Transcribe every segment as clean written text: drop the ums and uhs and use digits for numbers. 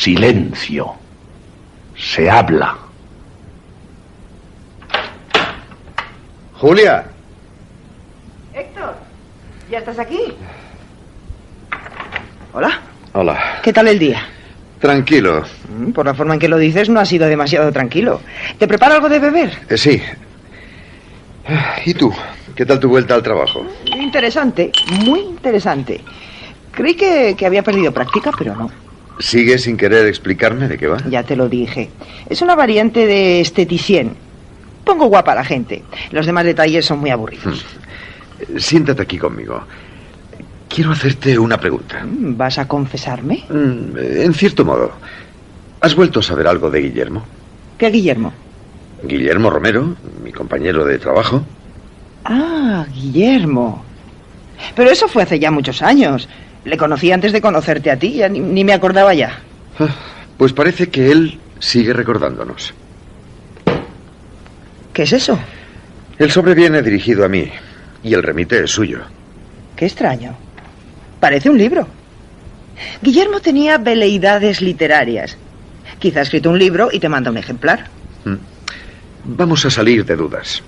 Silencio. Se habla. Julia. Héctor, ¿ya estás aquí? Hola. Hola. ¿Qué tal el día? Tranquilo. Por la forma en que lo dices, no ha sido demasiado tranquilo. ¿Te preparo algo de beber? Sí. ¿Y tú? ¿Qué tal tu vuelta al trabajo? Interesante, muy interesante. Creí que había perdido práctica, pero no. ¿Sigues sin querer explicarme de qué va? Ya te lo dije. Es una variante de esteticien. Pongo guapa a la gente. Los demás detalles son muy aburridos. Siéntate aquí conmigo. Quiero hacerte una pregunta. ¿Vas a confesarme? En cierto modo. ¿Has vuelto a saber algo de Guillermo? ¿Qué Guillermo? Guillermo Romero, mi compañero de trabajo. Ah, Guillermo. Pero eso fue hace ya muchos años. Le conocí antes de conocerte a ti, ya ni me acordaba ya. Pues parece que él sigue recordándonos. ¿Qué es eso? El sobre viene dirigido a mí y el remite es suyo. Qué extraño. Parece un libro. Guillermo tenía veleidades literarias. Quizá ha escrito un libro y te manda un ejemplar. Vamos a salir de dudas.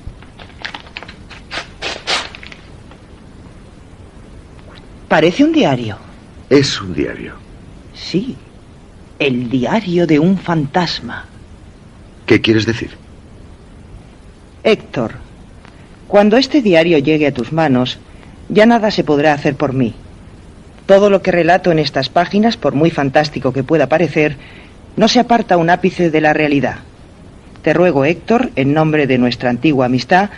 Parece un diario. Es un diario. Sí, el diario de un fantasma. ¿Qué quieres decir? Héctor, cuando este diario llegue a tus manos, ya nada se podrá hacer por mí. Todo lo que relato en estas páginas, por muy fantástico que pueda parecer, no se aparta un ápice de la realidad. Te ruego, Héctor, en nombre de nuestra antigua amistad,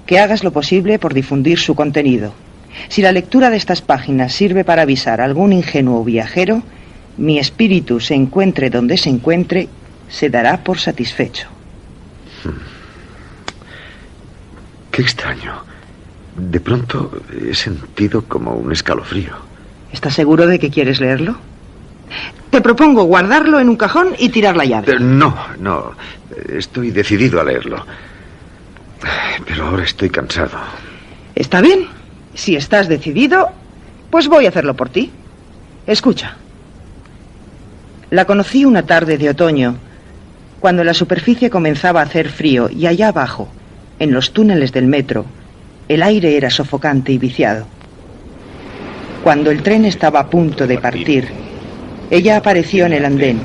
que hagas lo posible por difundir su contenido. Si la lectura de estas páginas sirve para avisar a algún ingenuo viajero, mi espíritu se encuentre donde se encuentre, se dará por satisfecho. Qué extraño. De pronto he sentido como un escalofrío. ¿Estás seguro de que quieres leerlo? Te propongo guardarlo en un cajón y tirar la llave. No. Estoy decidido a leerlo. Pero ahora estoy cansado. Está bien. Si estás decidido, pues voy a hacerlo por ti. Escucha. La conocí una tarde de otoño, cuando la superficie comenzaba a hacer frío y allá abajo, en los túneles del metro, el aire era sofocante y viciado. Cuando el tren estaba a punto de partir, ella apareció en el andén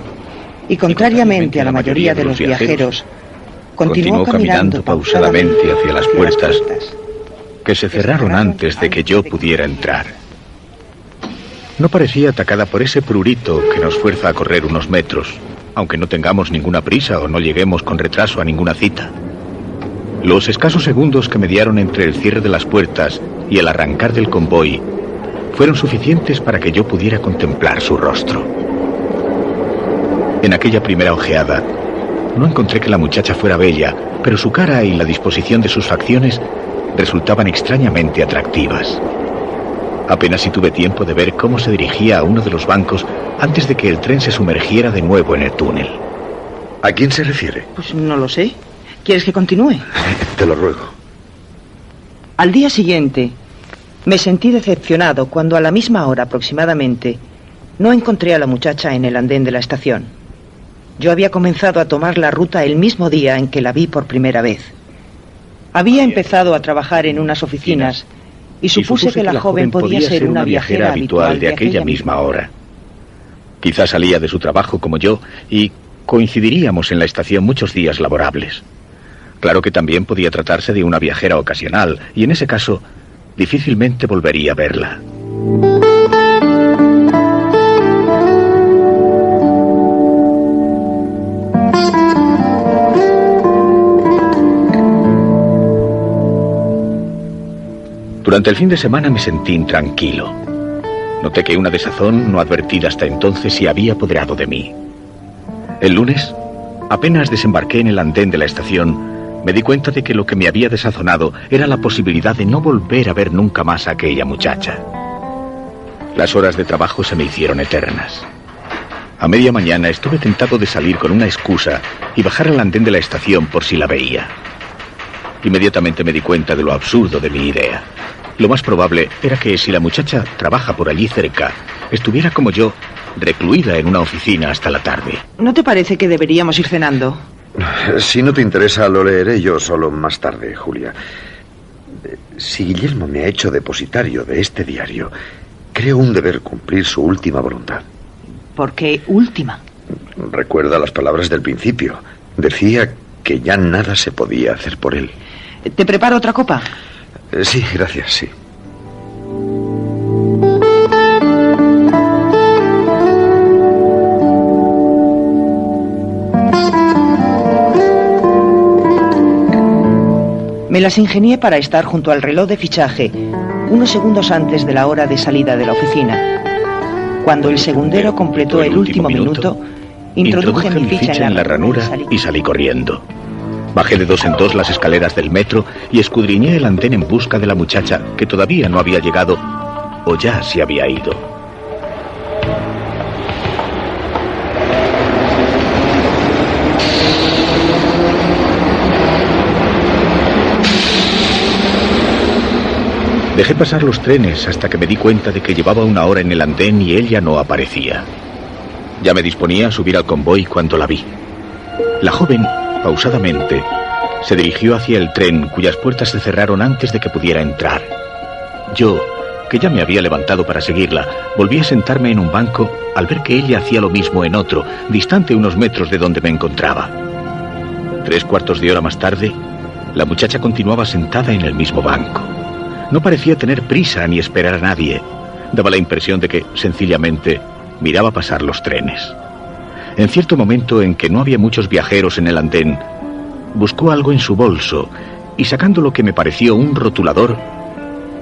y, contrariamente a la mayoría de los viajeros, continuó caminando pausadamente hacia las puertas que se cerraron antes de que yo pudiera entrar. No parecía atacada por ese prurito que nos fuerza a correr unos metros, aunque no tengamos ninguna prisa o no lleguemos con retraso a ninguna cita. Los escasos segundos que mediaron entre el cierre de las puertas y el arrancar del convoy fueron suficientes para que yo pudiera contemplar su rostro. En aquella primera ojeada, no encontré que la muchacha fuera bella, pero su cara y la disposición de sus facciones resultaban extrañamente atractivas. Apenas si tuve tiempo de ver cómo se dirigía a uno de los bancos antes de que el tren se sumergiera de nuevo en el túnel. ¿A quién se refiere? Pues no lo sé. ¿Quieres que continúe? Te lo ruego. Al día siguiente, me sentí decepcionado cuando a la misma hora aproximadamente no encontré a la muchacha en el andén de la estación. Yo había comenzado a tomar la ruta el mismo día en que la vi por primera vez. Había empezado a trabajar en unas oficinas y supuse que la joven podía ser una viajera habitual de aquella misma hora. Quizás salía de su trabajo como yo y coincidiríamos en la estación muchos días laborables. Claro que también podía tratarse de una viajera ocasional y en ese caso difícilmente volvería a verla. Durante el fin de semana me sentí intranquilo. Noté que una desazón no advertida hasta entonces se había apoderado de mí. El lunes, apenas desembarqué en el andén de la estación, me di cuenta de que lo que me había desazonado era la posibilidad de no volver a ver nunca más a aquella muchacha. Las horas de trabajo se me hicieron eternas. A media mañana estuve tentado de salir con una excusa y bajar al andén de la estación por si la veía. Inmediatamente me di cuenta de lo absurdo de mi idea. Lo más probable era que si la muchacha trabaja por allí cerca, estuviera como yo, recluida en una oficina hasta la tarde. ¿No te parece que deberíamos ir cenando? Si no te interesa, lo leeré yo solo más tarde, Julia. Si Guillermo me ha hecho depositario de este diario, creo un deber cumplir su última voluntad. ¿Por qué última? Recuerda las palabras del principio. Decía que ya nada se podía hacer por él. ¿Te preparo otra copa? Sí, gracias, sí. Me las ingenié para estar junto al reloj de fichaje, unos segundos antes de la hora de salida de la oficina. Cuando el segundero completó el último minuto, introduje mi ficha en la ranura y salí corriendo. Bajé de 2 en 2 las escaleras del metro y escudriñé el andén en busca de la muchacha que todavía no había llegado o ya se había ido. Dejé pasar los trenes hasta que me di cuenta de que llevaba 1 hora en el andén y ella no aparecía. Ya me disponía a subir al convoy cuando la vi. La joven, pausadamente, se dirigió hacia el tren cuyas puertas se cerraron antes de que pudiera entrar. Yo, que ya me había levantado para seguirla, volví a sentarme en un banco al ver que ella hacía lo mismo en otro, distante unos metros de donde me encontraba. 3/4 de hora más tarde, la muchacha continuaba sentada en el mismo banco. No parecía tener prisa ni esperar a nadie. Daba la impresión de que, sencillamente, miraba pasar los trenes. En cierto momento en que no había muchos viajeros en el andén, buscó algo en su bolso y, sacando lo que me pareció un rotulador,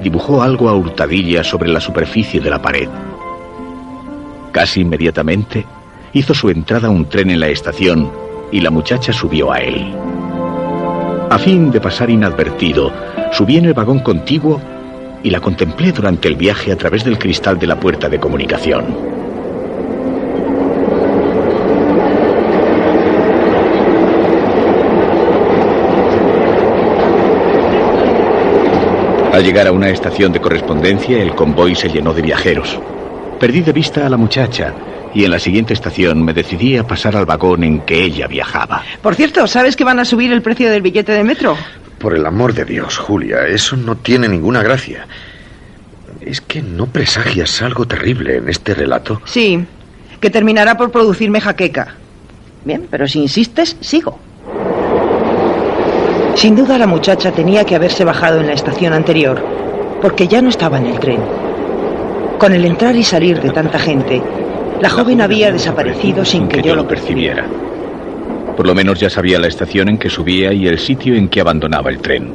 dibujó algo a hurtadillas sobre la superficie de la pared. Casi inmediatamente, hizo su entrada un tren en la estación y la muchacha subió a él. A fin de pasar inadvertido, subí en el vagón contiguo y la contemplé durante el viaje a través del cristal de la puerta de comunicación. Al llegar a una estación de correspondencia, el convoy se llenó de viajeros. Perdí de vista a la muchacha y en la siguiente estación me decidí a pasar al vagón en que ella viajaba. Por cierto, ¿sabes que van a subir el precio del billete de metro? Por el amor de Dios, Julia, eso no tiene ninguna gracia. ¿Es que no presagias algo terrible en este relato? Sí, que terminará por producirme jaqueca. Bien, pero si insistes, sigo. Sin duda la muchacha tenía que haberse bajado en la estación anterior, porque ya no estaba en el tren. Con el entrar y salir de tanta gente, la joven había desaparecido sin que yo lo percibiera. Por lo menos ya sabía la estación en que subía y el sitio en que abandonaba el tren.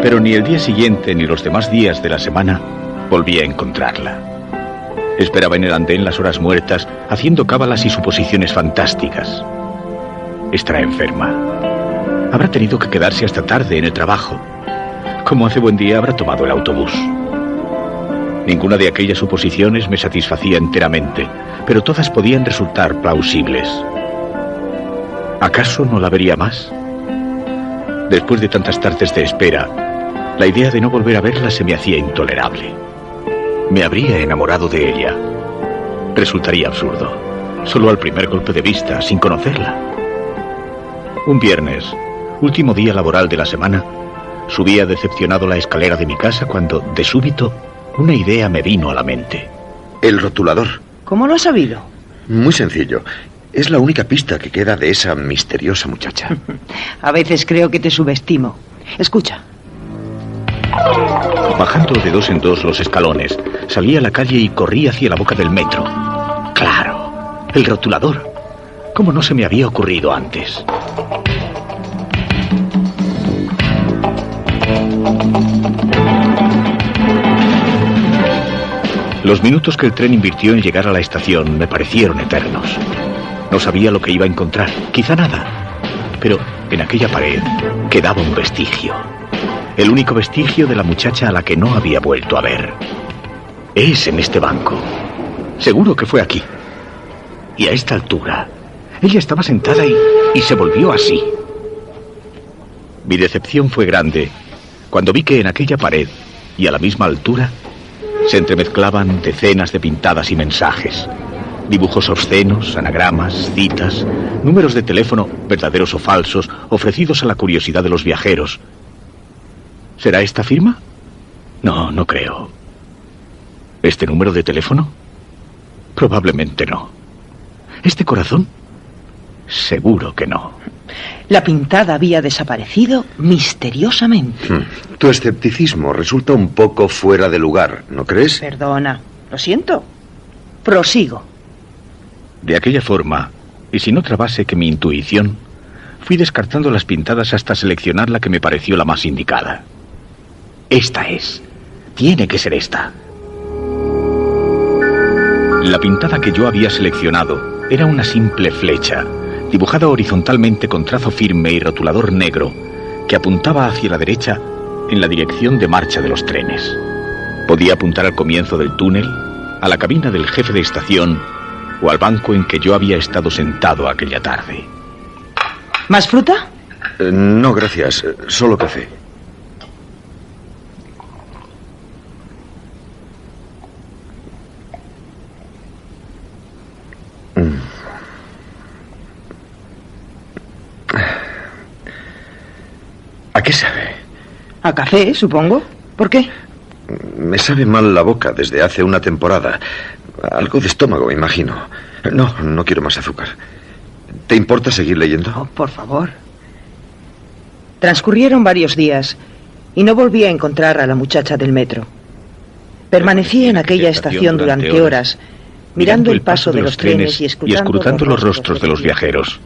Pero ni el día siguiente ni los demás días de la semana volví a encontrarla. Esperaba en el andén las horas muertas, haciendo cábalas y suposiciones fantásticas. Estará enferma. Habrá tenido que quedarse hasta tarde en el trabajo. Como hace buen día, habrá tomado el autobús. Ninguna de aquellas suposiciones me satisfacía enteramente, pero todas podían resultar plausibles. ¿Acaso no la vería más? Después de tantas tardes de espera, la idea de no volver a verla se me hacía intolerable. Me habría enamorado de ella. Resultaría absurdo. Solo al primer golpe de vista, sin conocerla. Un viernes, último día laboral de la semana, subía decepcionado la escalera de mi casa cuando, de súbito, una idea me vino a la mente. El rotulador. ¿Cómo lo has sabido? Muy sencillo. Es la única pista que queda de esa misteriosa muchacha. A veces creo que te subestimo. Escucha. Bajando de 2 en 2 los escalones, salí a la calle y corrí hacia la boca del metro. ¡Claro! El rotulador. ¿Cómo no se me había ocurrido antes? Los minutos que el tren invirtió en llegar a la estación me parecieron eternos. No sabía lo que iba a encontrar, quizá nada. Pero en aquella pared quedaba un vestigio. El único vestigio de la muchacha a la que no había vuelto a ver. Es en este banco. Seguro que fue aquí. Y a esta altura, Ella estaba sentada y se volvió así. Mi decepción fue grande cuando vi que en aquella pared y a la misma altura se entremezclaban decenas de pintadas y mensajes. Dibujos obscenos, anagramas, citas, números de teléfono, verdaderos o falsos, ofrecidos a la curiosidad de los viajeros. ¿Será esta firma? No, no creo. ¿Este número de teléfono? Probablemente no. ¿Este corazón? Seguro que no. La pintada había desaparecido misteriosamente. Tu escepticismo resulta un poco fuera de lugar, ¿no crees? Perdona, lo siento. Prosigo. De aquella forma, y si no trabase que mi intuición, fui descartando las pintadas hasta seleccionar la que me pareció la más indicada. Esta es. Tiene que ser esta. La pintada que yo había seleccionado era una simple flecha, dibujada horizontalmente con trazo firme y rotulador negro, que apuntaba hacia la derecha en la dirección de marcha de los trenes. Podía apuntar al comienzo del túnel, a la cabina del jefe de estación o al banco en que yo había estado sentado aquella tarde. ¿Más fruta? No, gracias. Solo café. ¿A qué sabe? A café, supongo. ¿Por qué? Me sabe mal la boca desde hace una temporada. Algo de estómago, imagino. No quiero más azúcar. ¿Te importa seguir leyendo? Oh, por favor. Transcurrieron varios días y no volví a encontrar a la muchacha del metro. Permanecí en aquella estación durante horas, mirando el paso de los trenes y escrutando los rostros de los viajeros.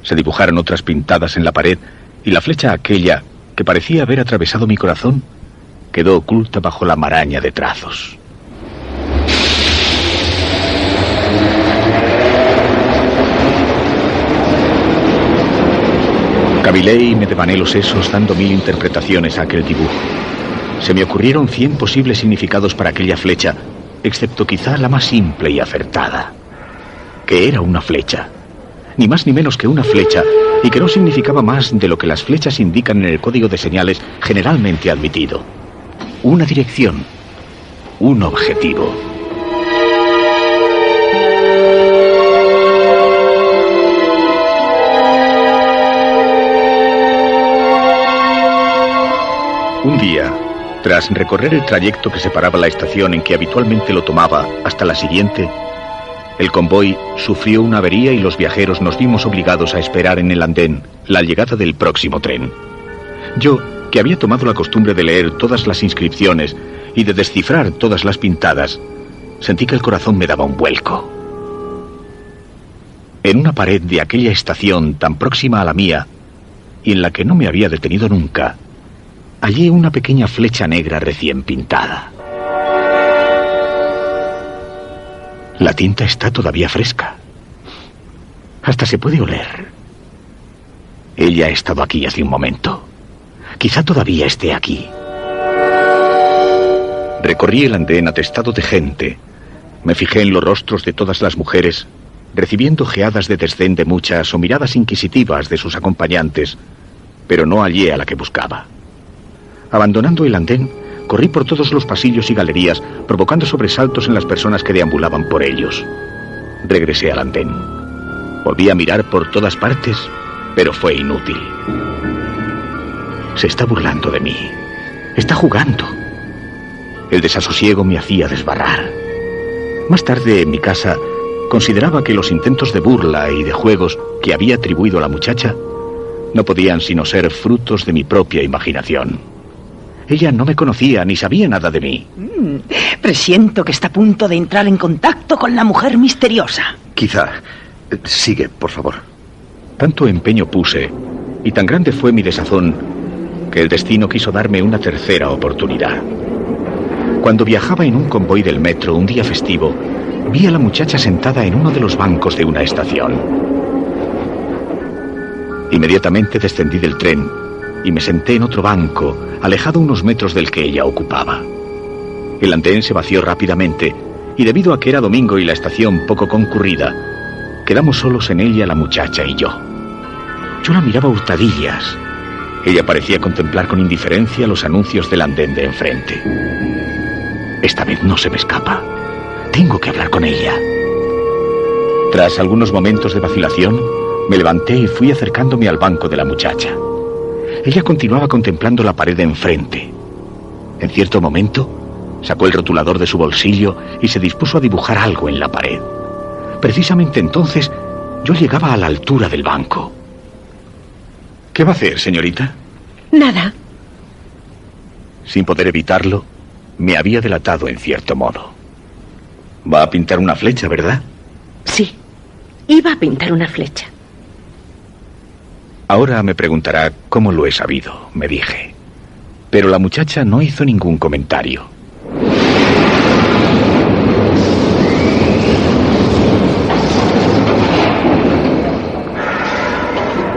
Se dibujaron otras pintadas en la pared y la flecha aquella, que parecía haber atravesado mi corazón, quedó oculta bajo la maraña de trazos. Cavilé y me devané los sesos dando 1000 interpretaciones a aquel dibujo. Se me ocurrieron 100 posibles significados para aquella flecha, excepto quizá la más simple y acertada. Que era una flecha. Ni más ni menos que una flecha, y que no significaba más de lo que las flechas indican en el código de señales generalmente admitido. Una dirección. Un objetivo. Un día, tras recorrer el trayecto que separaba la estación en que habitualmente lo tomaba hasta la siguiente, el convoy sufrió una avería y los viajeros nos vimos obligados a esperar en el andén la llegada del próximo tren. Yo, que había tomado la costumbre de leer todas las inscripciones y de descifrar todas las pintadas, sentí que el corazón me daba un vuelco. En una pared de aquella estación tan próxima a la mía, y en la que no me había detenido nunca, hallé una pequeña flecha negra recién pintada. La tinta está todavía fresca. Hasta se puede oler. Ella ha estado aquí hace un momento. Quizá todavía esté aquí. Recorrí el andén atestado de gente. Me fijé en los rostros de todas las mujeres, recibiendo ojeadas de desdén de muchas o miradas inquisitivas de sus acompañantes, pero no hallé a la que buscaba. Abandonando el andén, corrí por todos los pasillos y galerías, provocando sobresaltos en las personas que deambulaban por ellos. Regresé al andén. Volví a mirar por todas partes, pero fue inútil. Se está burlando de mí. Está jugando. El desasosiego me hacía desbarrar. Más tarde, en mi casa, consideraba que los intentos de burla y de juegos que había atribuido a la muchacha no podían sino ser frutos de mi propia imaginación. Ella no me conocía ni sabía nada de mí. Presiento que está a punto de entrar en contacto con la mujer misteriosa. Quizá. Sigue, por favor. Tanto empeño puse, y tan grande fue mi desazón, que el destino quiso darme una tercera oportunidad. Cuando viajaba en un convoy del metro un día festivo, vi a la muchacha sentada en uno de los bancos de una estación. Inmediatamente descendí del tren y me senté en otro banco, alejado unos metros del que ella ocupaba. El andén se vació rápidamente, y debido a que era domingo y la estación poco concurrida, quedamos solos en ella la muchacha y yo. Yo la miraba a hurtadillas. Ella parecía contemplar con indiferencia los anuncios del andén de enfrente. Esta vez no se me escapa. Tengo que hablar con ella. Tras algunos momentos de vacilación, me levanté y fui acercándome al banco de la muchacha. Ella continuaba contemplando la pared de enfrente. En cierto momento, sacó el rotulador de su bolsillo y se dispuso a dibujar algo en la pared. Precisamente entonces, yo llegaba a la altura del banco. ¿Qué va a hacer, señorita? Nada. Sin poder evitarlo, me había delatado en cierto modo. Va a pintar una flecha, ¿verdad? Sí, iba a pintar una flecha. Ahora me preguntará cómo lo he sabido, me dije. Pero la muchacha no hizo ningún comentario.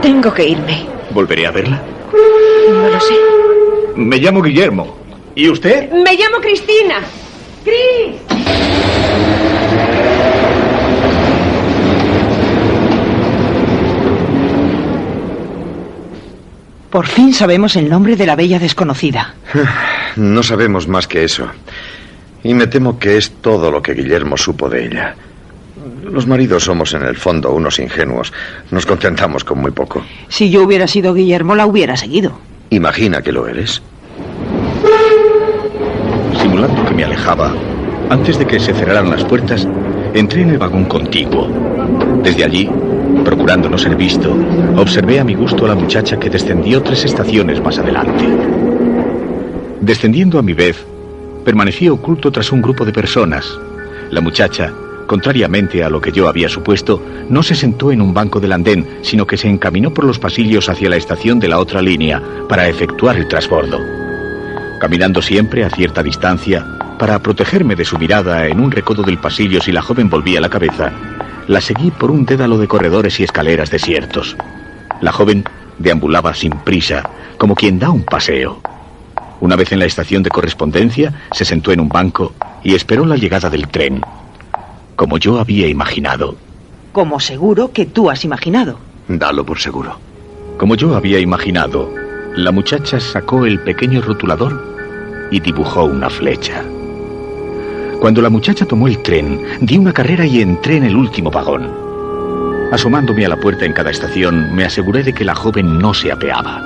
Tengo que irme. ¿Volveré a verla? No lo sé. Me llamo Guillermo. ¿Y usted? Me llamo Cristina. ¡Cris! Por fin sabemos el nombre de la bella desconocida. No sabemos más que eso. Y me temo que es todo lo que Guillermo supo de ella. Los maridos somos en el fondo unos ingenuos. Nos contentamos con muy poco. Si yo hubiera sido Guillermo, la hubiera seguido. Imagina que lo eres. Simulando que me alejaba, antes de que se cerraran las puertas, entré en el vagón contiguo. Desde allí, procurando no ser visto, observé a mi gusto a la muchacha que descendió 3 estaciones más adelante. Descendiendo a mi vez, permanecí oculto tras un grupo de personas. La muchacha, contrariamente a lo que yo había supuesto, no se sentó en un banco del andén, sino que se encaminó por los pasillos hacia la estación de la otra línea para efectuar el transbordo. Caminando siempre a cierta distancia, para protegerme de su mirada en un recodo del pasillo si la joven volvía la cabeza, la seguí por un dédalo de corredores y escaleras desiertos. La joven deambulaba sin prisa, como quien da un paseo. Una vez en la estación de correspondencia, se sentó en un banco y esperó la llegada del tren. Como yo había imaginado. Como seguro que tú has imaginado. Dalo por seguro. Como yo había imaginado, la muchacha sacó el pequeño rotulador y dibujó una flecha. Cuando la muchacha tomó el tren, di una carrera y entré en el último vagón. Asomándome a la puerta en cada estación, me aseguré de que la joven no se apeaba.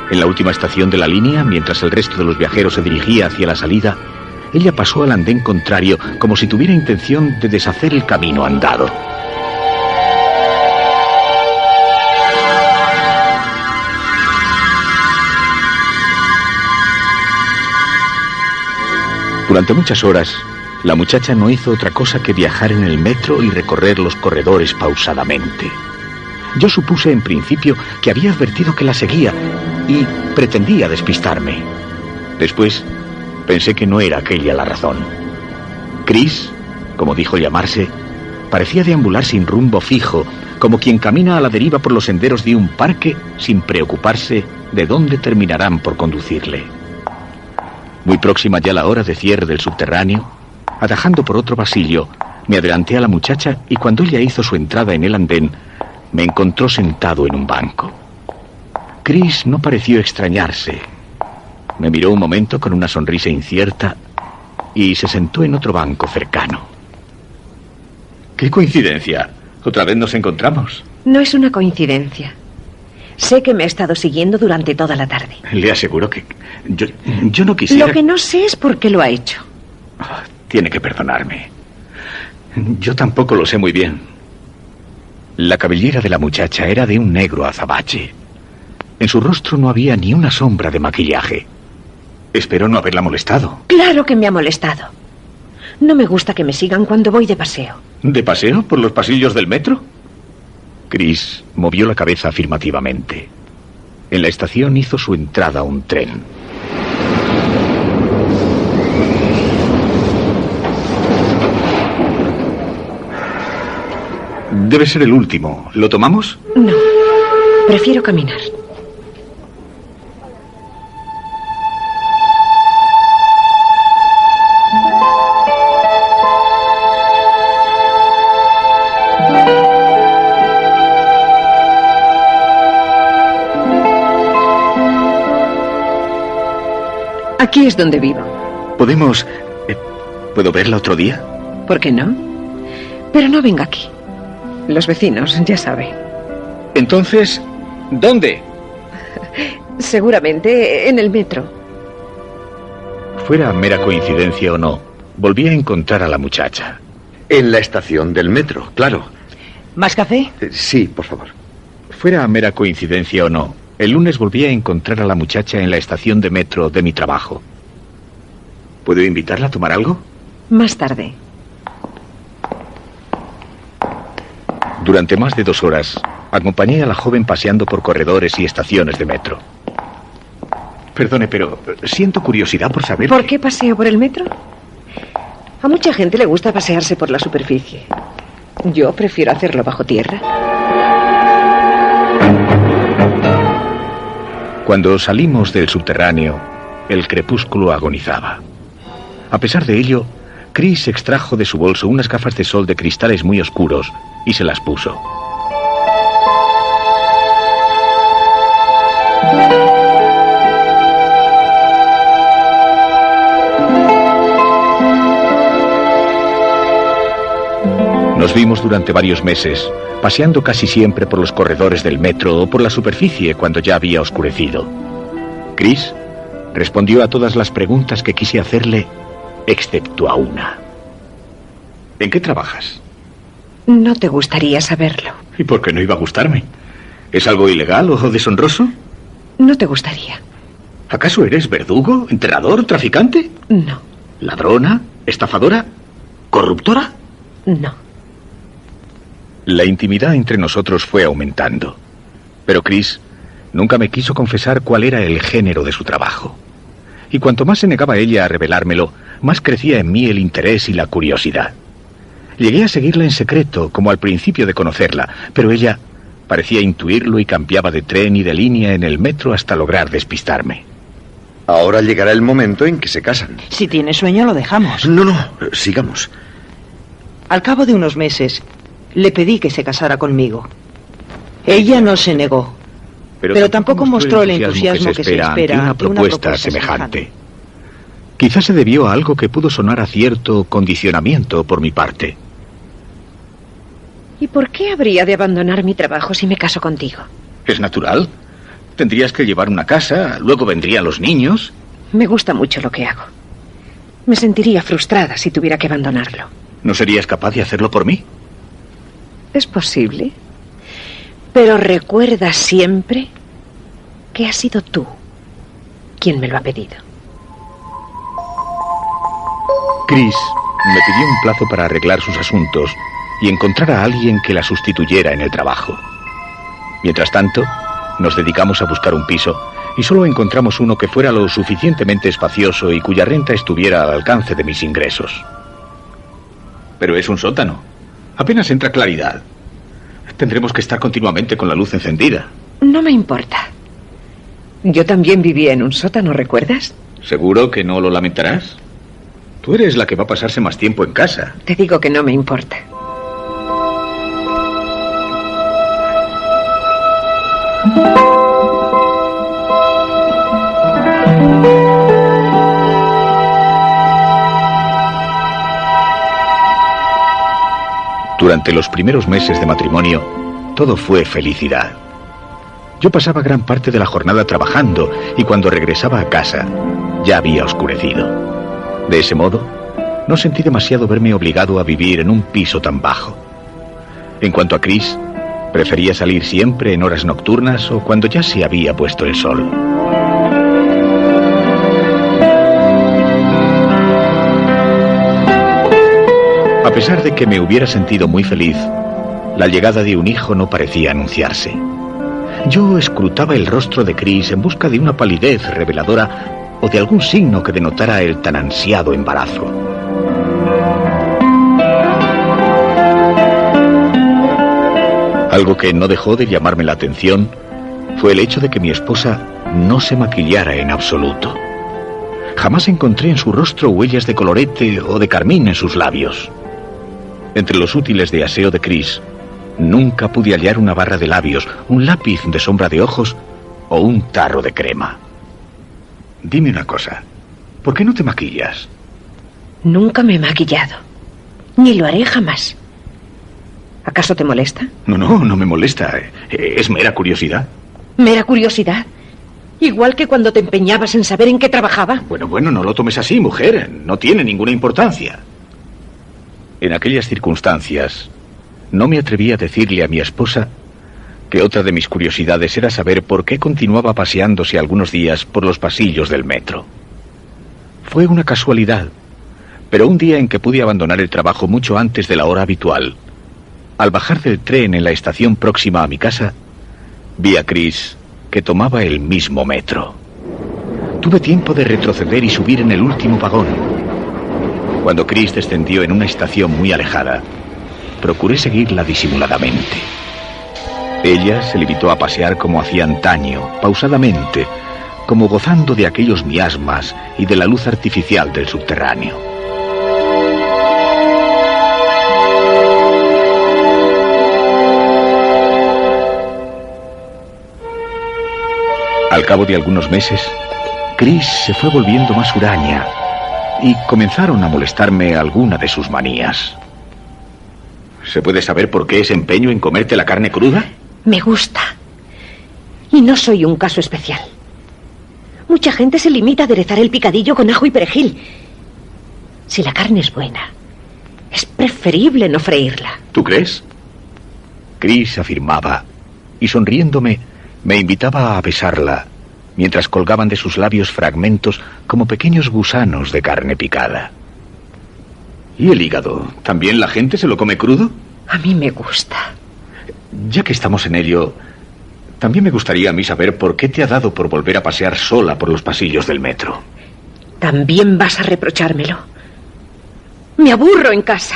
En la última estación de la línea, mientras el resto de los viajeros se dirigía hacia la salida, ella pasó al andén contrario como si tuviera intención de deshacer el camino andado. Durante muchas horas, la muchacha no hizo otra cosa que viajar en el metro y recorrer los corredores pausadamente. Yo supuse en principio que había advertido que la seguía y pretendía despistarme. Después, pensé que no era aquella la razón. Cris, como dijo llamarse, parecía deambular sin rumbo fijo, como quien camina a la deriva por los senderos de un parque sin preocuparse de dónde terminarán por conducirle. Muy próxima ya la hora de cierre del subterráneo, atajando por otro pasillo, me adelanté a la muchacha y cuando ella hizo su entrada en el andén, me encontró sentado en un banco. Cris no pareció extrañarse. Me miró un momento con una sonrisa incierta y se sentó en otro banco cercano. ¡Qué coincidencia! ¿Otra vez nos encontramos? No es una coincidencia. Sé que me ha estado siguiendo durante toda la tarde. Le aseguro que yo no quisiera... Lo que no sé es por qué lo ha hecho. Tiene que perdonarme. Yo tampoco lo sé muy bien. La cabellera de la muchacha era de un negro azabache. En su rostro no había ni una sombra de maquillaje. Espero no haberla molestado. Claro que me ha molestado. No me gusta que me sigan cuando voy de paseo. ¿De paseo por los pasillos del metro? Cris movió la cabeza afirmativamente. En la estación hizo su entrada un tren. Debe ser el último. ¿Lo tomamos? No, prefiero caminar. Aquí es donde vivo. ¿Podemos... ¿Puedo verla otro día? ¿Por qué no? Pero no venga aquí. Los vecinos, ya saben. Entonces, ¿dónde? Seguramente en el metro. Fuera mera coincidencia o no, volví a encontrar a la muchacha. En la estación del metro, claro. ¿Más café? Sí, por favor. Fuera mera coincidencia o no, el lunes volví a encontrar a la muchacha en la estación de metro de mi trabajo. ¿Puedo invitarla a tomar algo? Más tarde. Durante más de 2 horas, acompañé a la joven paseando por corredores y estaciones de metro. Perdone, pero siento curiosidad por saber... ¿Por qué paseo por el metro? A mucha gente le gusta pasearse por la superficie. Yo prefiero hacerlo bajo tierra. Cuando salimos del subterráneo, el crepúsculo agonizaba. A pesar de ello, Chris extrajo de su bolso unas gafas de sol de cristales muy oscuros y se las puso. Nos vimos durante varios meses, paseando casi siempre por los corredores del metro o por la superficie cuando ya había oscurecido. Chris respondió a todas las preguntas que quise hacerle, excepto a una. ¿En qué trabajas? No te gustaría saberlo. ¿Y por qué no iba a gustarme? ¿Es algo ilegal o deshonroso? No te gustaría. ¿Acaso eres verdugo, enterrador, traficante? No. ¿Ladrona? ¿Estafadora? ¿Corruptora? No. La intimidad entre nosotros fue aumentando. Pero Chris nunca me quiso confesar cuál era el género de su trabajo. Y cuanto más se negaba ella a revelármelo, más crecía en mí el interés y la curiosidad. Llegué a seguirla en secreto, como al principio de conocerla, pero ella parecía intuirlo y cambiaba de tren y de línea en el metro hasta lograr despistarme. Ahora llegará el momento en que se casan. Si tiene sueño, lo dejamos. No, sigamos. Al cabo de unos meses, le pedí que se casara conmigo. Ella no se negó, pero tampoco mostró el entusiasmo que se espera ante una propuesta semejante. Quizás se debió a algo que pudo sonar a cierto condicionamiento por mi parte. ¿Y por qué habría de abandonar mi trabajo si me caso contigo? Es natural. Tendrías que llevar una casa, luego vendrían los niños. Me gusta mucho lo que hago. Me sentiría frustrada si tuviera que abandonarlo. ¿No serías capaz de hacerlo por mí? Es posible. Pero recuerda siempre que has sido tú quien me lo ha pedido. Chris me pidió un plazo para arreglar sus asuntos y encontrar a alguien que la sustituyera en el trabajo. Mientras tanto, nos dedicamos a buscar un piso y solo encontramos uno que fuera lo suficientemente espacioso y cuya renta estuviera al alcance de mis ingresos. Pero es un sótano. Apenas entra claridad. Tendremos que estar continuamente con la luz encendida. No me importa. Yo también vivía en un sótano, ¿recuerdas? ¿Seguro que no lo lamentarás? Tú eres la que va a pasarse más tiempo en casa. Te digo que no me importa. Durante los primeros meses de matrimonio, todo fue felicidad. Yo pasaba gran parte de la jornada trabajando y cuando regresaba a casa, ya había oscurecido. De ese modo, no sentí demasiado verme obligado a vivir en un piso tan bajo. En cuanto a Chris, prefería salir siempre en horas nocturnas o cuando ya se había puesto el sol. A pesar de que me hubiera sentido muy feliz, la llegada de un hijo no parecía anunciarse. Yo escrutaba el rostro de Chris en busca de una palidez reveladora o de algún signo que denotara el tan ansiado embarazo. Algo que no dejó de llamarme la atención fue el hecho de que mi esposa no se maquillara en absoluto. Jamás encontré en su rostro huellas de colorete o de carmín en sus labios. Entre los útiles de aseo de Chris, nunca pude hallar una barra de labios, un lápiz de sombra de ojos o un tarro de crema. Dime una cosa, ¿Por qué no te maquillas? Nunca me he maquillado. Ni lo haré jamás. ¿Acaso te molesta? No me molesta. Es mera curiosidad. Mera curiosidad. Igual que cuando te empeñabas en saber en qué trabajaba. Bueno, no lo tomes así, mujer. No tiene ninguna importancia. En aquellas circunstancias, no me atreví a decirle a mi esposa que otra de mis curiosidades era saber por qué continuaba paseándose algunos días por los pasillos del metro. Fue una casualidad, pero un día en que pude abandonar el trabajo mucho antes de la hora habitual, al bajar del tren en la estación próxima a mi casa, vi a Chris que tomaba el mismo metro. Tuve tiempo de retroceder y subir en el último vagón. Cuando Chris descendió en una estación muy alejada, procuré seguirla disimuladamente. Ella se limitó a pasear como hacía antaño, pausadamente, como gozando de aquellos miasmas y de la luz artificial del subterráneo. Al cabo de algunos meses, Chris se fue volviendo más huraña y comenzaron a molestarme alguna de sus manías. ¿Se puede saber por qué ese empeño en comerte la carne cruda? Me gusta. Y no soy un caso especial. Mucha gente se limita a aderezar el picadillo con ajo y perejil. Si la carne es buena, es preferible no freírla. ¿Tú crees? Chris afirmaba, y sonriéndome, me invitaba a besarla, mientras colgaban de sus labios fragmentos como pequeños gusanos de carne picada. ¿Y el hígado? ¿También la gente se lo come crudo? A mí me gusta. Ya que estamos en ello, también me gustaría a mí saber por qué te ha dado por volver a pasear sola por los pasillos del metro. También vas a reprochármelo. Me aburro en casa.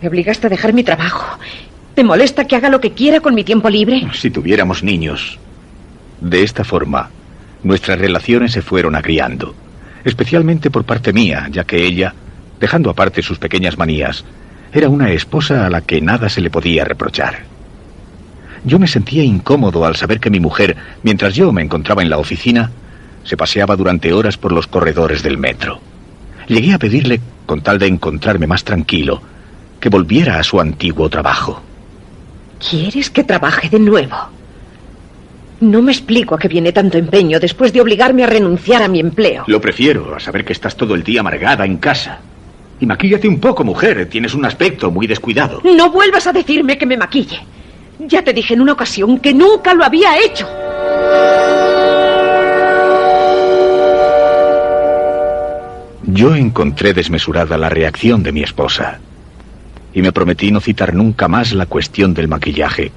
Me obligaste a dejar mi trabajo. ¿Te molesta que haga lo que quiera con mi tiempo libre? Si tuviéramos niños. De esta forma, nuestras relaciones se fueron agriando, especialmente por parte mía, ya que ella, dejando aparte sus pequeñas manías, era una esposa a la que nada se le podía reprochar. Yo me sentía incómodo al saber que mi mujer, mientras yo me encontraba en la oficina, se paseaba durante horas por los corredores del metro. Llegué a pedirle, con tal de encontrarme más tranquilo, que volviera a su antiguo trabajo. ¿Quieres que trabaje de nuevo? No me explico a qué viene tanto empeño después de obligarme a renunciar a mi empleo. Lo prefiero a saber que estás todo el día amargada en casa. Y maquíllate un poco, mujer. Tienes un aspecto muy descuidado. No vuelvas a decirme que me maquille. Ya te dije en una ocasión que nunca lo había hecho. Yo encontré desmesurada la reacción de mi esposa y me prometí no citar nunca más la cuestión del maquillaje,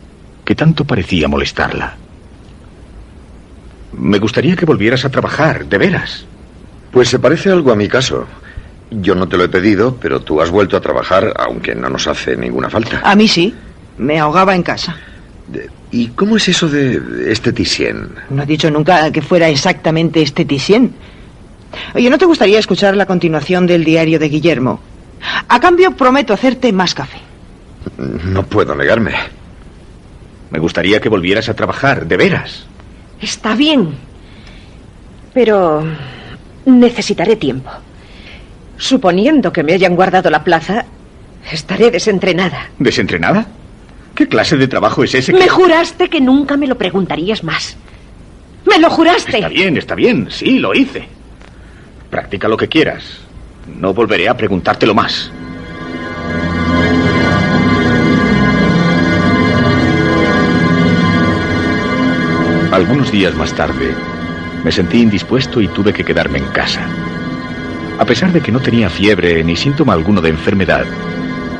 que tanto parecía molestarla. Me gustaría que volvieras a trabajar, de veras. Pues se parece algo a mi caso. Yo no te lo he pedido, pero tú has vuelto a trabajar, aunque no nos hace ninguna falta. A mí sí. Me ahogaba en casa. ¿Y cómo es eso de esteticien? No he dicho nunca que fuera exactamente esteticien. Oye, ¿no te gustaría escuchar la continuación del diario de Guillermo? A cambio, prometo hacerte más café. No puedo negarme. Me gustaría que volvieras a trabajar, de veras. Está bien, pero necesitaré tiempo. Suponiendo que me hayan guardado la plaza, estaré desentrenada. ¿Desentrenada? ¿Qué clase de trabajo es ese? Me juraste que nunca me lo preguntarías más. ¡Me lo juraste! Está bien, sí, lo hice. Practica lo que quieras. No volveré a preguntártelo más. Algunos días más tarde, me sentí indispuesto y tuve que quedarme en casa. A pesar de que no tenía fiebre ni síntoma alguno de enfermedad,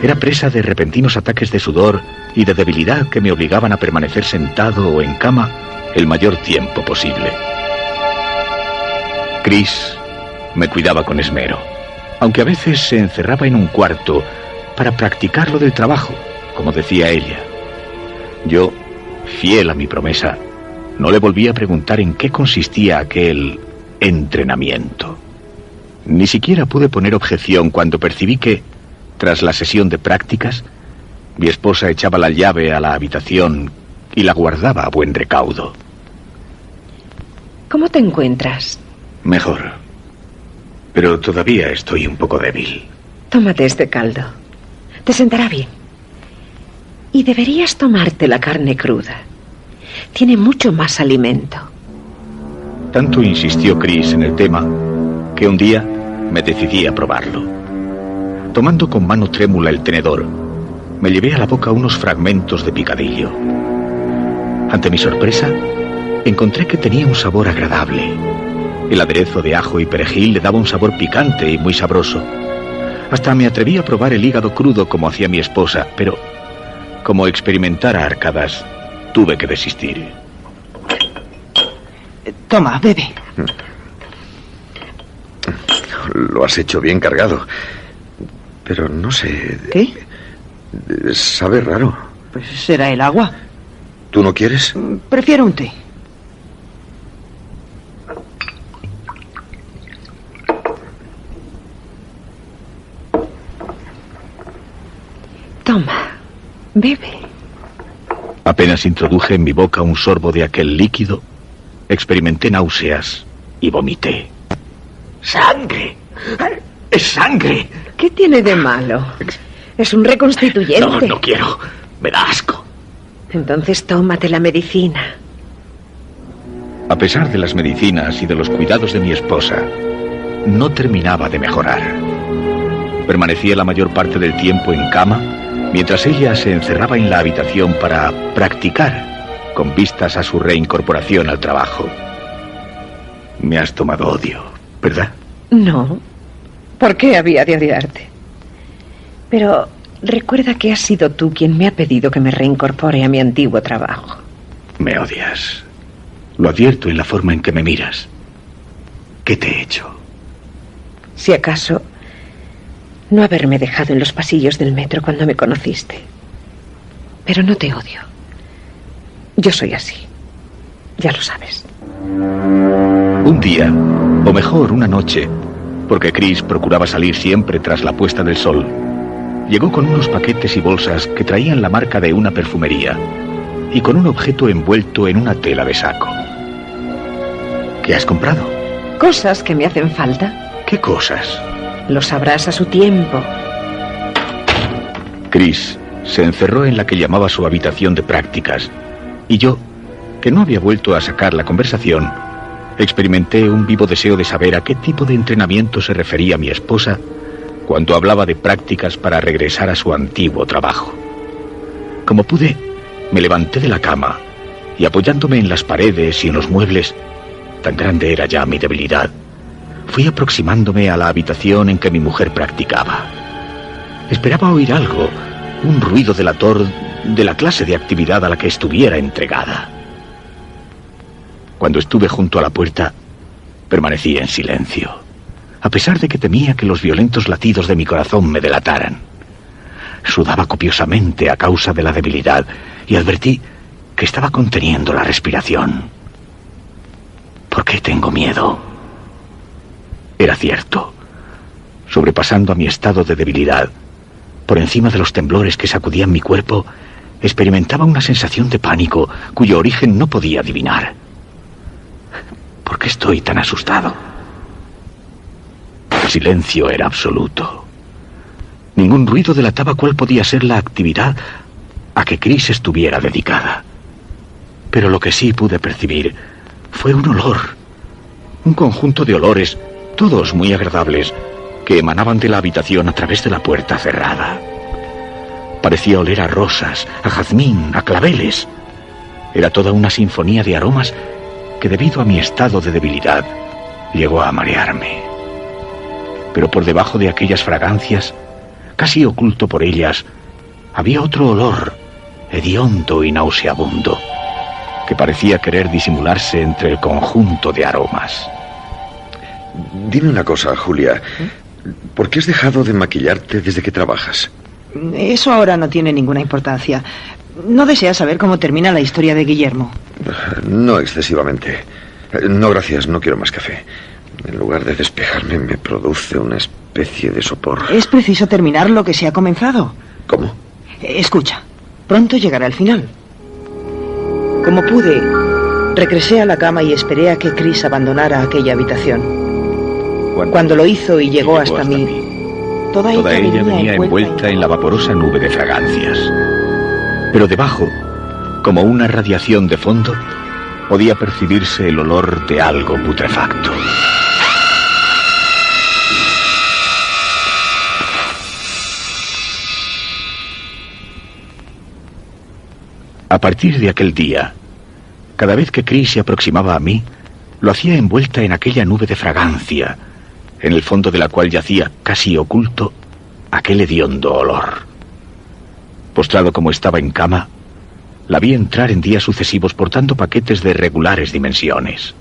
era presa de repentinos ataques de sudor y de debilidad que me obligaban a permanecer sentado o en cama el mayor tiempo posible. Chris me cuidaba con esmero, aunque a veces se encerraba en un cuarto para practicar lo del trabajo, como decía ella. Yo, fiel a mi promesa, no le volví a preguntar en qué consistía aquel entrenamiento. Ni siquiera pude poner objeción cuando percibí que, tras la sesión de prácticas, mi esposa echaba la llave a la habitación y la guardaba a buen recaudo. ¿Cómo te encuentras? Mejor. pero todavía estoy un poco débil. Tómate este caldo. Te sentará bien. Y deberías tomarte la carne cruda. Tiene mucho más alimento. Tanto insistió Chris en el tema que un día me decidí a probarlo. Tomando con mano trémula el tenedor, me llevé a la boca unos fragmentos de picadillo. Ante mi sorpresa, encontré que tenía un sabor agradable. El aderezo de ajo y perejil le daba un sabor picante y muy sabroso. Hasta me atreví a probar el hígado crudo como hacía mi esposa, pero como experimentara arcadas, tuve que desistir. Toma, bebe. Lo has hecho bien cargado. Pero no sé... ¿Qué? Sabe raro. Pues será el agua. ¿Tú no quieres? Prefiero un té. Toma, bebe. Apenas introduje en mi boca un sorbo de aquel líquido, experimenté náuseas y vomité. ¡Sangre! ¡Es sangre! ¿Qué tiene de malo? Es un reconstituyente. No, no quiero. Me da asco. Entonces tómate la medicina. A pesar de las medicinas y de los cuidados de mi esposa, no terminaba de mejorar. Permanecía la mayor parte del tiempo en cama, mientras ella se encerraba en la habitación para practicar, con vistas a su reincorporación al trabajo. Me has tomado odio, ¿verdad? No. ¿Por qué había de odiarte? Pero recuerda que has sido tú quien me ha pedido que me reincorpore a mi antiguo trabajo. Me odias. Lo advierto en la forma en que me miras. ¿Qué te he hecho? Si acaso, no haberme dejado en los pasillos del metro cuando me conociste. Pero no te odio. Yo soy así. Ya lo sabes. Un día, o mejor, una noche, porque Chris procuraba salir siempre tras la puesta del sol, llegó con unos paquetes y bolsas que traían la marca de una perfumería y con un objeto envuelto en una tela de saco. ¿Qué has comprado? Cosas que me hacen falta. ¿Qué cosas? Lo sabrás a su tiempo. Chris se encerró en la que llamaba su habitación de prácticas y yo, que no había vuelto a sacar la conversación, experimenté un vivo deseo de saber a qué tipo de entrenamiento se refería mi esposa cuando hablaba de prácticas para regresar a su antiguo trabajo. Como pude, me levanté de la cama y apoyándome en las paredes y en los muebles, tan grande era ya mi debilidad, fui aproximándome a la habitación en que mi mujer practicaba. Esperaba oír algo, un ruido delator de la clase de actividad a la que estuviera entregada. Cuando estuve junto a la puerta, permanecí en silencio, a pesar de que temía que los violentos latidos de mi corazón me delataran. Sudaba copiosamente a causa de la debilidad y advertí que estaba conteniendo la respiración. ¿Por qué tengo miedo? Era cierto. Sobrepasando a mi estado de debilidad, por encima de los temblores que sacudían mi cuerpo, experimentaba una sensación de pánico cuyo origen no podía adivinar. ¿Por qué estoy tan asustado? El silencio era absoluto. Ningún ruido delataba cuál podía ser la actividad a que Chris estuviera dedicada. Pero lo que sí pude percibir fue un olor. Un conjunto de olores, todos muy agradables, que emanaban de la habitación a través de la puerta cerrada. Parecía oler a rosas, a jazmín, a claveles. Era toda una sinfonía de aromas que, debido a mi estado de debilidad, llegó a marearme. Pero por debajo de aquellas fragancias, casi oculto por ellas, había otro olor, hediondo y nauseabundo, que parecía querer disimularse entre el conjunto de aromas. Dime una cosa, Julia. ¿Por qué has dejado de maquillarte desde que trabajas? Eso ahora no tiene ninguna importancia. ¿No deseas saber cómo termina la historia de Guillermo? No excesivamente. No, gracias, no quiero más café. En lugar de despejarme, me produce una especie de sopor. Es preciso terminar lo que se ha comenzado. ¿Cómo? Escucha, pronto llegará el final. Como pude, regresé a la cama y esperé a que Chris abandonara aquella habitación. Cuando lo hizo y llegó hasta mí, toda ella venía envuelta en la vaporosa nube de fragancias. Pero debajo, como una radiación de fondo, podía percibirse el olor de algo putrefacto. A partir de aquel día, cada vez que Chris se aproximaba a mí, lo hacía envuelta en aquella nube de fragancia, en el fondo de la cual yacía, casi oculto, aquel hediondo olor. Postrado como estaba en cama, la vi entrar en días sucesivos portando paquetes de regulares dimensiones.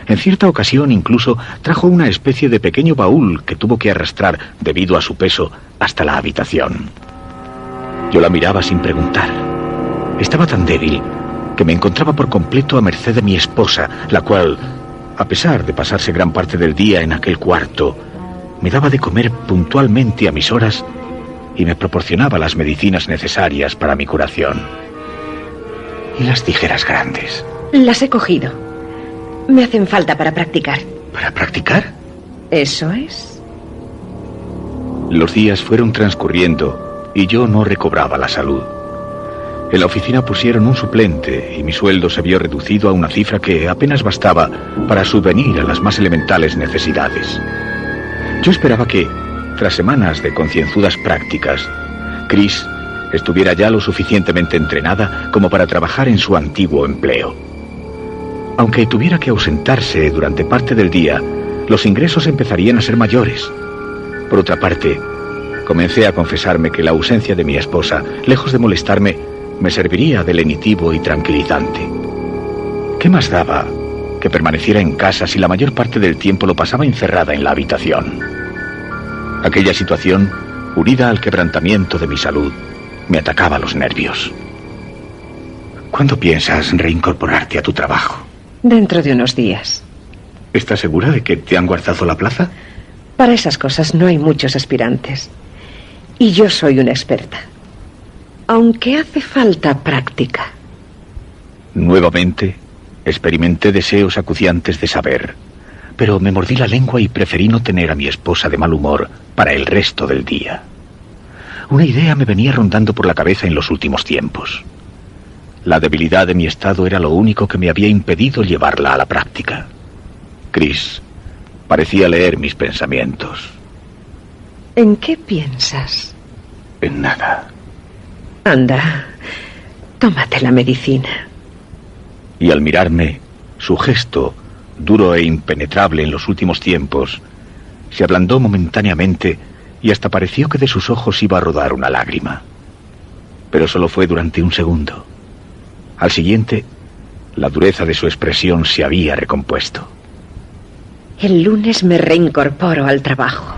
En cierta ocasión incluso trajo una especie de pequeño baúl que tuvo que arrastrar, debido a su peso, hasta la habitación. Yo la miraba sin preguntar. Estaba tan débil que me encontraba por completo a merced de mi esposa, la cual, a pesar de pasarse gran parte del día en aquel cuarto, me daba de comer puntualmente a mis horas y me proporcionaba las medicinas necesarias para mi curación. ¿Y las tijeras grandes? Las he cogido. Me hacen falta para practicar. ¿Para practicar? Eso es. Los días fueron transcurriendo y yo no recobraba la salud. En la oficina pusieron un suplente y mi sueldo se vio reducido a una cifra que apenas bastaba para subvenir a las más elementales necesidades. Yo esperaba que, tras semanas de concienzudas prácticas, Chris estuviera ya lo suficientemente entrenada como para trabajar en su antiguo empleo. Aunque tuviera que ausentarse durante parte del día, los ingresos empezarían a ser mayores. Por otra parte, comencé a confesarme que la ausencia de mi esposa, lejos de molestarme, me serviría de lenitivo y tranquilizante. ¿Qué más daba que permaneciera en casa si la mayor parte del tiempo lo pasaba encerrada en la habitación? Aquella situación, unida al quebrantamiento de mi salud, me atacaba los nervios. ¿Cuándo piensas reincorporarte a tu trabajo? Dentro de unos días. ¿Estás segura de que te han guardado la plaza? Para esas cosas no hay muchos aspirantes. Y yo soy una experta. Aunque hace falta práctica. Nuevamente, experimenté deseos acuciantes de saber, pero me mordí la lengua y preferí no tener a mi esposa de mal humor para el resto del día. Una idea me venía rondando por la cabeza en los últimos tiempos. La debilidad de mi estado era lo único que me había impedido llevarla a la práctica. Chris parecía leer mis pensamientos. ¿En qué piensas? En nada. Anda, tómate la medicina. Y al mirarme, su gesto, duro e impenetrable en los últimos tiempos, se ablandó momentáneamente y hasta pareció que de sus ojos iba a rodar una lágrima. Pero solo fue durante un segundo. Al siguiente, la dureza de su expresión se había recompuesto. El lunes me reincorporo al trabajo.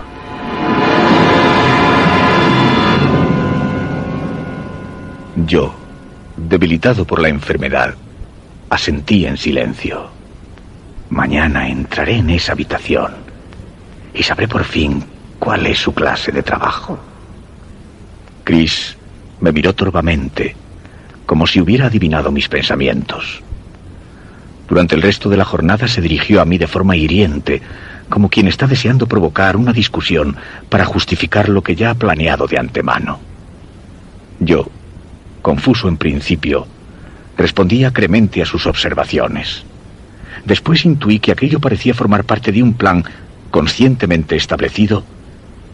Yo, debilitado por la enfermedad, asentí en silencio. Mañana entraré en esa habitación y sabré por fin cuál es su clase de trabajo. Chris me miró torvamente, como si hubiera adivinado mis pensamientos. Durante el resto de la jornada se dirigió a mí de forma hiriente, como quien está deseando provocar una discusión para justificar lo que ya ha planeado de antemano. Yo, confuso en principio, respondí acremente a sus observaciones. Después intuí que aquello parecía formar parte de un plan conscientemente establecido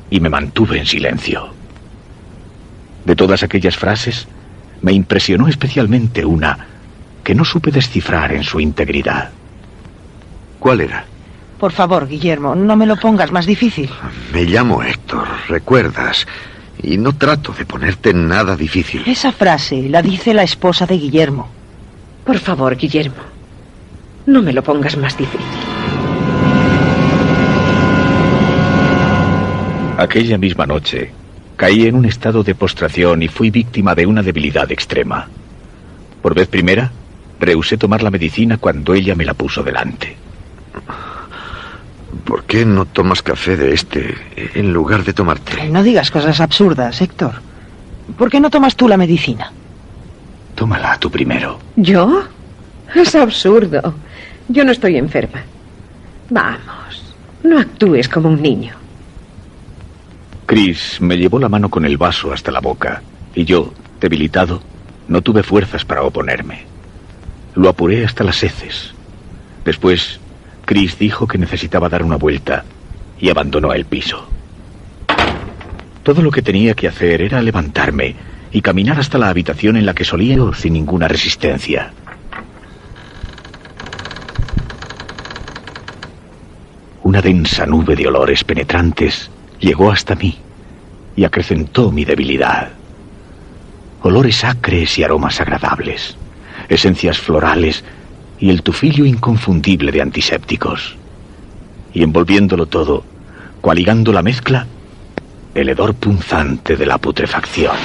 y me mantuve en silencio. De todas aquellas frases, me impresionó especialmente una que no supe descifrar en su integridad. ¿Cuál era? Por favor, Guillermo, no me lo pongas más difícil. Me llamo Héctor, ¿recuerdas? Y no trato de ponerte nada difícil. Esa frase la dice la esposa de Guillermo. Por favor, Guillermo, no me lo pongas más difícil. Aquella misma noche, caí en un estado de postración y fui víctima de una debilidad extrema. Por vez primera, rehusé tomar la medicina cuando ella me la puso delante. ¿Por qué no tomas café de este en lugar de tomarte? No digas cosas absurdas, Héctor. ¿Por qué no tomas tú la medicina? Tómala tú primero. ¿Yo? Es absurdo. Yo no estoy enferma. Vamos, No actúes como un niño. Chris me llevó la mano con el vaso hasta la boca y yo, debilitado, no tuve fuerzas para oponerme. Lo apuré hasta las heces. Después, Chris dijo que necesitaba dar una vuelta y abandonó el piso. Todo lo que tenía que hacer era levantarme y caminar hasta la habitación en la que solía ir sin ninguna resistencia. Una densa nube de olores penetrantes llegó hasta mí y acrecentó mi debilidad. Olores acres y aromas agradables, esencias florales y el tufillo inconfundible de antisépticos. Y envolviéndolo todo, coaligando la mezcla, el hedor punzante de la putrefacción.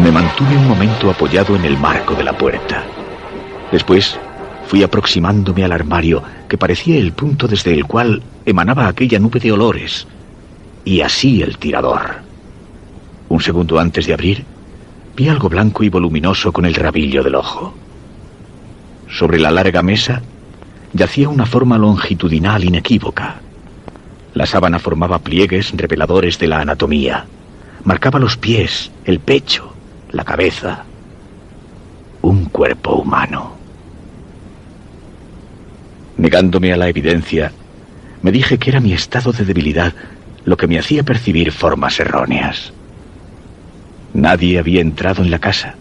Me mantuve un momento apoyado en el marco de la puerta. Después fui aproximándome al armario que parecía el punto desde el cual emanaba aquella nube de olores, y así el tirador. Un segundo antes de abrir, vi algo blanco y voluminoso con el rabillo del ojo. Sobre la larga mesa yacía una forma longitudinal inequívoca. La sábana formaba pliegues reveladores de la anatomía. Marcaba los pies, el pecho, la cabeza. Un cuerpo humano. Negándome a la evidencia, me dije que era mi estado de debilidad lo que me hacía percibir formas erróneas. Nadie había entrado en la casa,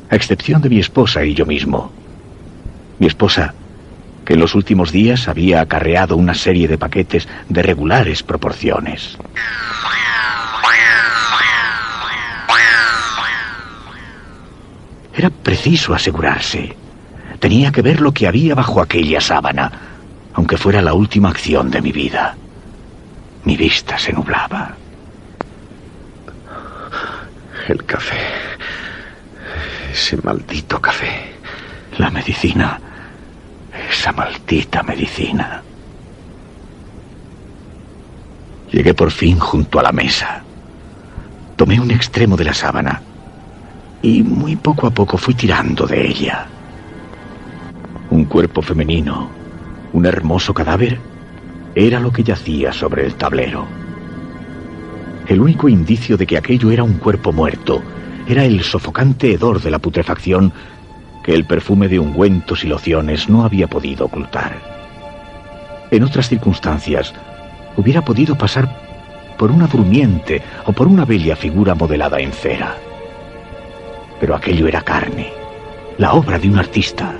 a excepción de mi esposa y yo mismo. Mi esposa, que en los últimos días había acarreado una serie de paquetes de regulares proporciones. Era preciso asegurarse. Tenía que ver lo que había bajo aquella sábana, aunque fuera la última acción de mi vida. Mi vista se nublaba. El café. Ese maldito café. La medicina. Esa maldita medicina. Llegué por fin junto a la mesa. Tomé un extremo de la sábana y muy poco a poco fui tirando de ella. Un cuerpo femenino, un hermoso cadáver, era lo que yacía sobre el tablero. El único indicio de que aquello era un cuerpo muerto era el sofocante hedor de la putrefacción que el perfume de ungüentos y lociones no había podido ocultar. En otras circunstancias, hubiera podido pasar por una durmiente o por una bella figura modelada en cera. Pero aquello era carne, la obra de un artista.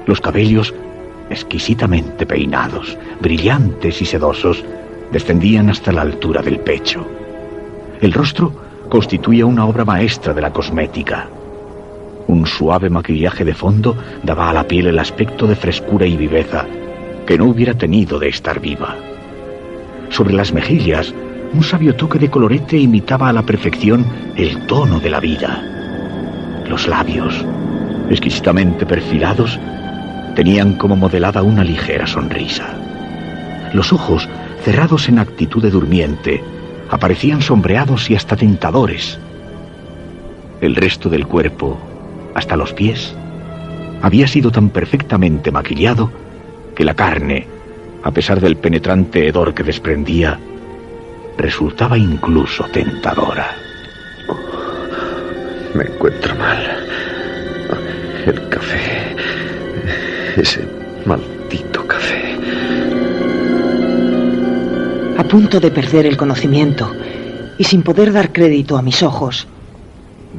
Los cabellos, exquisitamente peinados, brillantes y sedosos, descendían hasta la altura del pecho. El rostro constituía una obra maestra de la cosmética. Un suave maquillaje de fondo daba a la piel el aspecto de frescura y viveza que no hubiera tenido de estar viva. Sobre las mejillas, un sabio toque de colorete imitaba a la perfección el tono de la vida. Los labios, exquisitamente perfilados, tenían como modelada una ligera sonrisa. Los ojos, cerrados en actitud de durmiente, aparecían sombreados y hasta tentadores. El resto del cuerpo, hasta los pies, había sido tan perfectamente maquillado que la carne, a pesar del penetrante hedor que desprendía, resultaba incluso tentadora. Me encuentro mal. El café. Ese maldito café. A punto de perder el conocimiento y sin poder dar crédito a mis ojos,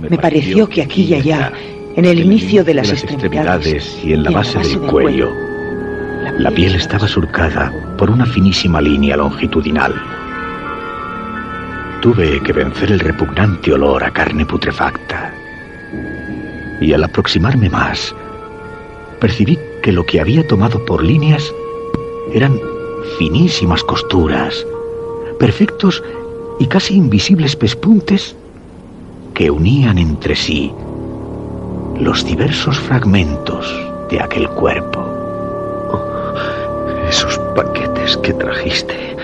me pareció que aquí y allá, en el inicio de las extremidades y en la base del cuello, la piel estaba surcada por una finísima línea longitudinal. Tuve que vencer el repugnante olor a carne putrefacta. Y al aproximarme más, percibí que lo que había tomado por líneas eran finísimas costuras, perfectos y casi invisibles pespuntes que unían entre sí los diversos fragmentos de aquel cuerpo. Oh, esos paquetes que trajiste.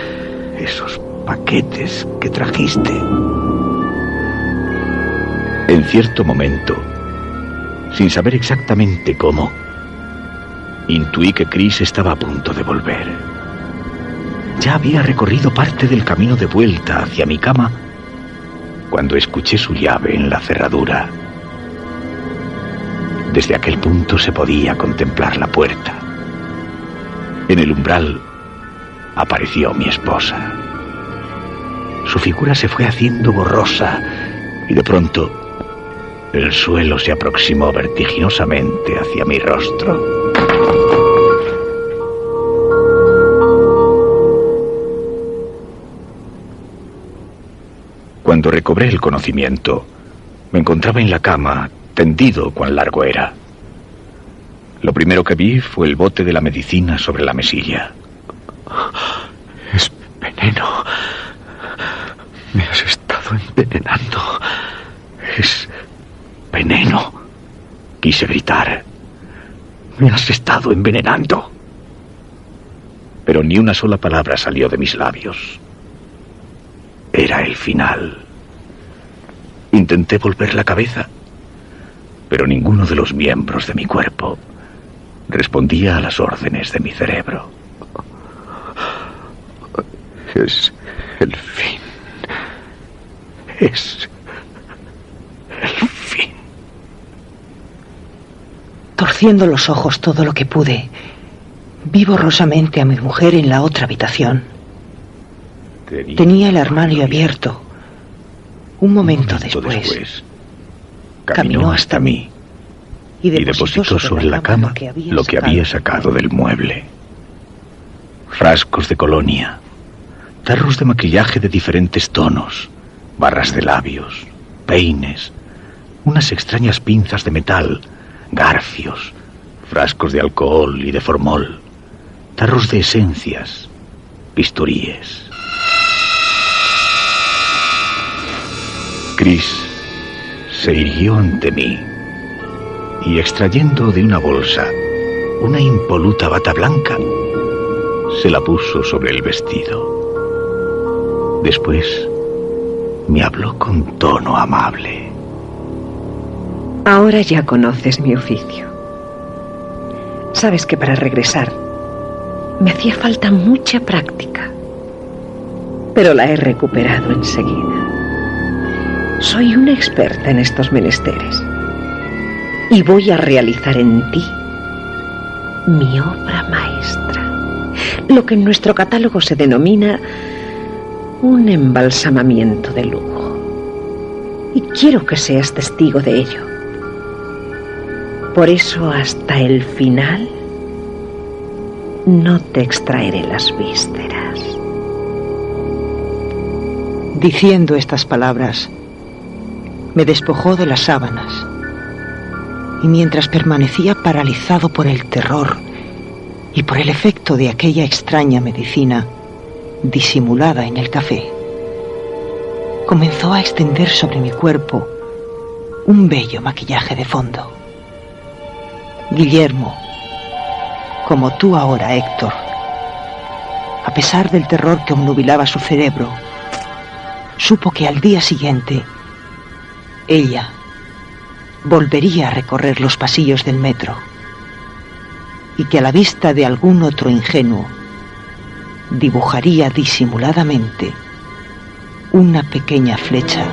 Esos paquetes que trajiste. En cierto momento, sin saber exactamente cómo, Intuí que Chris estaba a punto de volver. Ya había recorrido parte del camino de vuelta hacia mi cama cuando escuché su llave en la cerradura. Desde aquel punto se podía contemplar la puerta. En el umbral apareció mi esposa. Su figura se fue haciendo borrosa y de pronto el suelo se aproximó vertiginosamente hacia mi rostro. Cuando recobré el conocimiento, me encontraba en la cama, tendido cuán largo era. Lo primero que vi fue el bote de la medicina sobre la mesilla. Es veneno. Me has estado envenenando. Es veneno. Quise gritar. Me has estado envenenando. Pero ni una sola palabra salió de mis labios. Era el final. Intenté volver la cabeza, pero ninguno de los miembros de mi cuerpo respondía a las órdenes de mi cerebro. Es el fin. Es el fin. Torciendo los ojos todo lo que pude, vi borrosamente a mi mujer en la otra habitación. Tenía el armario abierto. Un momento después, caminó hasta mí y depositó sobre la cama lo que había sacado del mueble. Frascos de colonia, tarros de maquillaje de diferentes tonos, barras de labios, peines, unas extrañas pinzas de metal, garfios, frascos de alcohol y de formol, tarros de esencias, bisturíes. Chris se irguió ante mí y, extrayendo de una bolsa una impoluta bata blanca, se la puso sobre el vestido. Después me habló con tono amable. Ahora ya conoces mi oficio. Sabes que para regresar me hacía falta mucha práctica, pero la he recuperado enseguida. Soy una experta en estos menesteres y voy a realizar en ti mi obra maestra, lo que en nuestro catálogo se denomina un embalsamamiento de lujo. Y quiero que seas testigo de ello. Por eso, hasta el final, no te extraeré las vísceras. Diciendo estas palabras, me despojó de las sábanas y mientras permanecía paralizado por el terror y por el efecto de aquella extraña medicina disimulada en el café, comenzó a extender sobre mi cuerpo un bello maquillaje de fondo. Guillermo, como tú ahora, Héctor, a pesar del terror que obnubilaba su cerebro, supo que al día siguiente ella volvería a recorrer los pasillos del metro y que a la vista de algún otro ingenuo dibujaría disimuladamente una pequeña flecha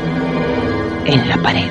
en la pared.